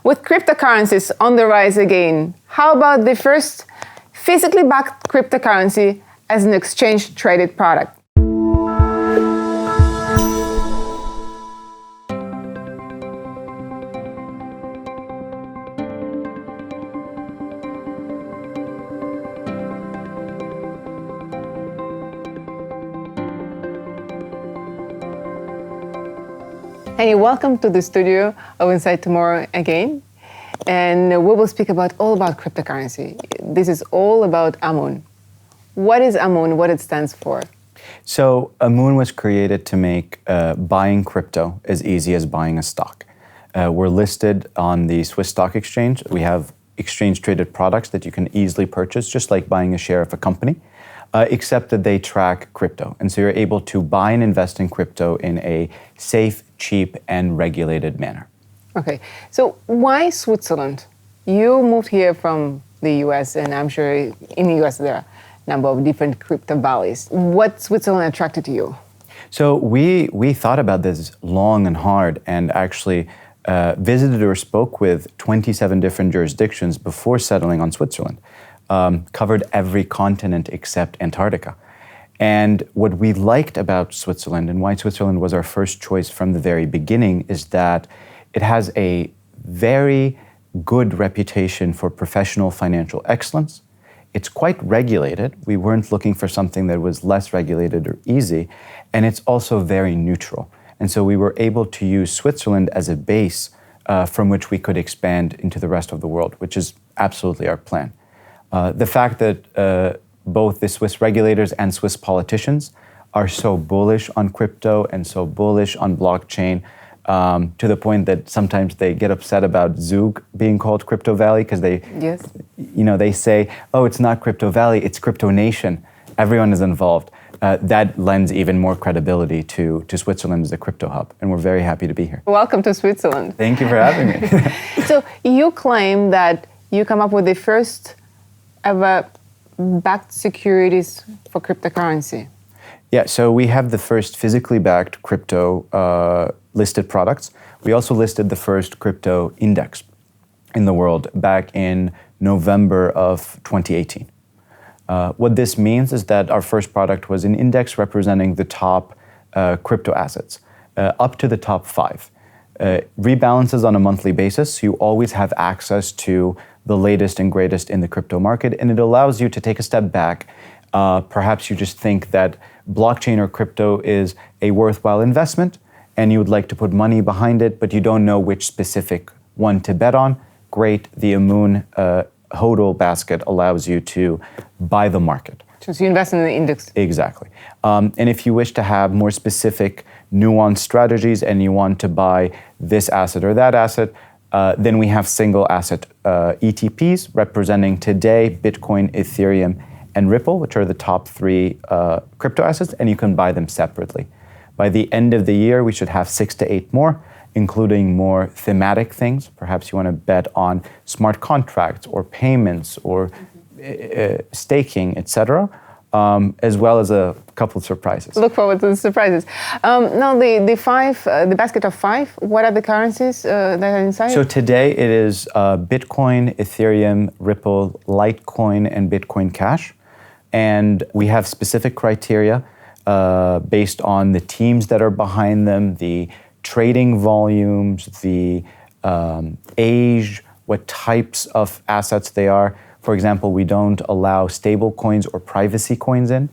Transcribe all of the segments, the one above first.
With cryptocurrencies on the rise again, how about the first physically backed cryptocurrency as an exchange-traded product? Hey, welcome to the studio of Inside Tomorrow again. And we will speak all about cryptocurrency. This is all about Amun. What is Amun, what it stands for? So Amun was created to make buying crypto as easy as buying a stock. We're listed on the Swiss Stock Exchange. We have exchange-traded products that you can easily purchase, just like buying a share of a company, except that they track crypto. And so you're able to buy and invest in crypto in a safe, cheap, and regulated manner. Okay, so why Switzerland? You moved here from the US, and I'm sure in the US there are a number of different crypto valleys. What Switzerland attracted you? So we thought about this long and hard, and actually visited or spoke with 27 different jurisdictions before settling on Switzerland. Covered every continent except Antarctica. And what we liked about Switzerland and why Switzerland was our first choice from the very beginning is that it has a very good reputation for professional financial excellence. It's quite regulated. We weren't looking for something that was less regulated or easy. And it's also very neutral. And so we were able to use Switzerland as a base from which we could expand into the rest of the world, which is absolutely our plan. The fact that both the Swiss regulators and Swiss politicians are so bullish on crypto and so bullish on blockchain to the point that sometimes they get upset about Zug being called Crypto Valley because they say, oh, it's not Crypto Valley, it's Crypto Nation. Everyone is involved. That lends even more credibility to Switzerland as a crypto hub, and we're very happy to be here. Welcome to Switzerland. Thank you for having me. So you claim that you come up with the first ever backed securities for cryptocurrency. Yeah, so we have the first physically backed crypto listed products. We also listed the first crypto index in the world back in November of 2018. What this means is that our first product was an index representing the top crypto assets, up to the top 5. Rebalances on a monthly basis, so you always have access to the latest and greatest in the crypto market, and it allows you to take a step back. Perhaps you just think that blockchain or crypto is a worthwhile investment, and you would like to put money behind it, but you don't know which specific one to bet on. Great, the Amun HODL basket allows you to buy the market. So you invest in the index. Exactly. And if you wish to have more specific, nuanced strategies and you want to buy this asset or that asset, then we have single asset ETPs representing today Bitcoin, Ethereum, and Ripple, which are the top 3 crypto assets, and you can buy them separately. By the end of the year, we should have 6 to 8 more, including more thematic things. Perhaps you want to bet on smart contracts or payments or staking, etc., as well as a couple of surprises. Look forward to the surprises. Now, the basket of 5, what are the currencies that are inside? So today it is Bitcoin, Ethereum, Ripple, Litecoin, and Bitcoin Cash. And we have specific criteria based on the teams that are behind them, the trading volumes, the age, what types of assets they are. For example, we don't allow stable coins or privacy coins in.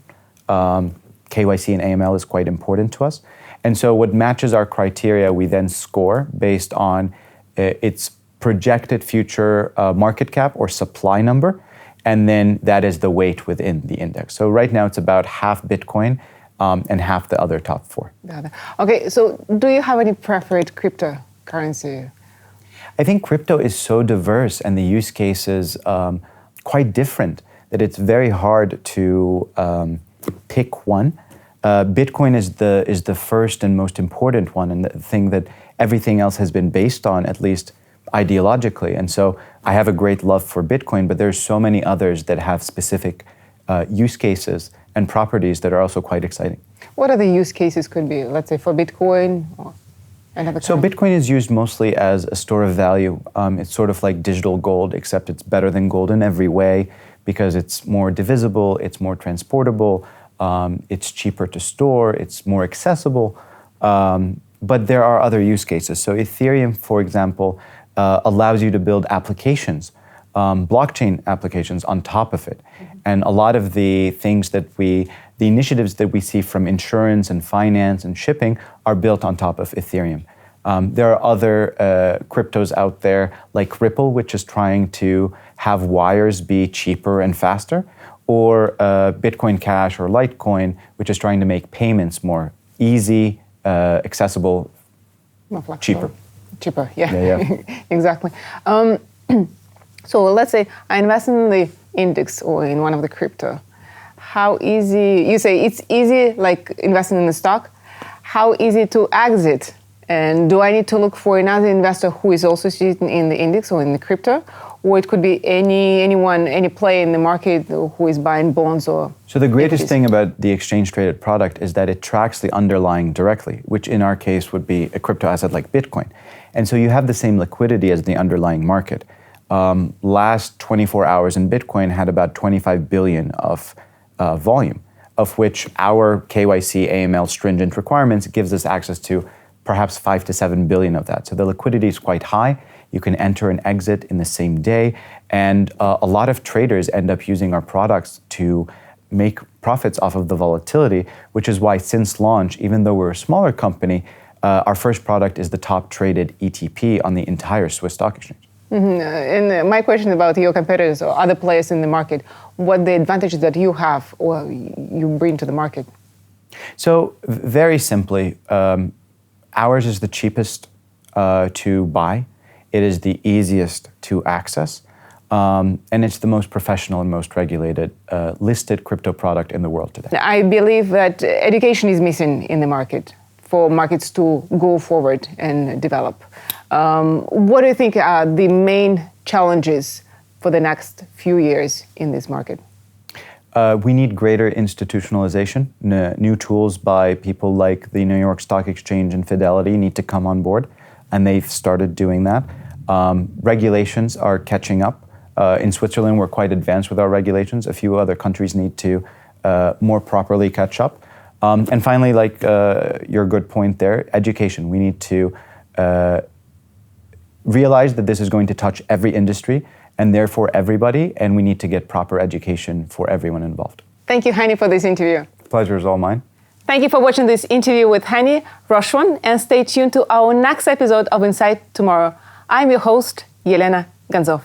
KYC and AML is quite important to us. And so what matches our criteria, we then score based on its projected future market cap or supply number. And then that is the weight within the index. So right now it's about half Bitcoin and half the other top 4. Got it. Okay, so do you have any preferred cryptocurrency? I think crypto is so diverse and the use cases quite different that it's very hard to pick one. Bitcoin is the first and most important one, and the thing that everything else has been based on, at least ideologically. And so I have a great love for Bitcoin, but there's so many others that have specific use cases and properties that are also quite exciting. What are the use cases could be, let's say, for Bitcoin? So Bitcoin is used mostly as a store of value. It's sort of like digital gold, except it's better than gold in every way because it's more divisible, it's more transportable, it's cheaper to store, it's more accessible. But there are other use cases. So Ethereum, for example, allows you to build applications, blockchain applications on top of it. And a lot of the things the initiatives that we see from insurance and finance and shipping are built on top of Ethereum. There are other cryptos out there like Ripple, which is trying to have wires be cheaper and faster, or Bitcoin Cash or Litecoin, which is trying to make payments more easy, accessible, more flexible. Cheaper, yeah. Yeah. Exactly. So let's say I invest in the index or in one of the crypto. How easy, you say it's easy like investing in the stock, how easy to exit? And do I need to look for another investor who is also sitting in the index or in the crypto? Or it could be anyone, any player in the market who is buying bonds or... So the greatest thing about the exchange-traded product is that it tracks the underlying directly, which in our case would be a crypto asset like Bitcoin. And so you have the same liquidity as the underlying market. Last 24 hours in Bitcoin had about 25 billion of volume, of which our KYC AML stringent requirements gives us access to perhaps 5 to 7 billion of that. So the liquidity is quite high. You can enter and exit in the same day. And a lot of traders end up using our products to make profits off of the volatility, which is why since launch, even though we're a smaller company, our first product is the top traded ETP on the entire Swiss stock exchange. And my question about your competitors or other players in the market, what the advantages that you have or you bring to the market? So very simply, ours is the cheapest to buy. It is the easiest to access. And it's the most professional and most regulated listed crypto product in the world today. I believe that education is missing in the market for markets to go forward and develop. What do you think are the main challenges for the next few years in this market? We need greater institutionalization. New tools by people like the New York Stock Exchange and Fidelity need to come on board, and they've started doing that. Regulations are catching up. In Switzerland, we're quite advanced with our regulations. A few other countries need to more properly catch up. And finally, like your good point there, education. We need to realize that this is going to touch every industry and therefore everybody, and we need to get proper education for everyone involved. Thank you, Hany, for this interview. The pleasure is all mine. Thank you for watching this interview with Hany Rashwan, and stay tuned to our next episode of Insight Tomorrow. I'm your host, Yelena Ganzov.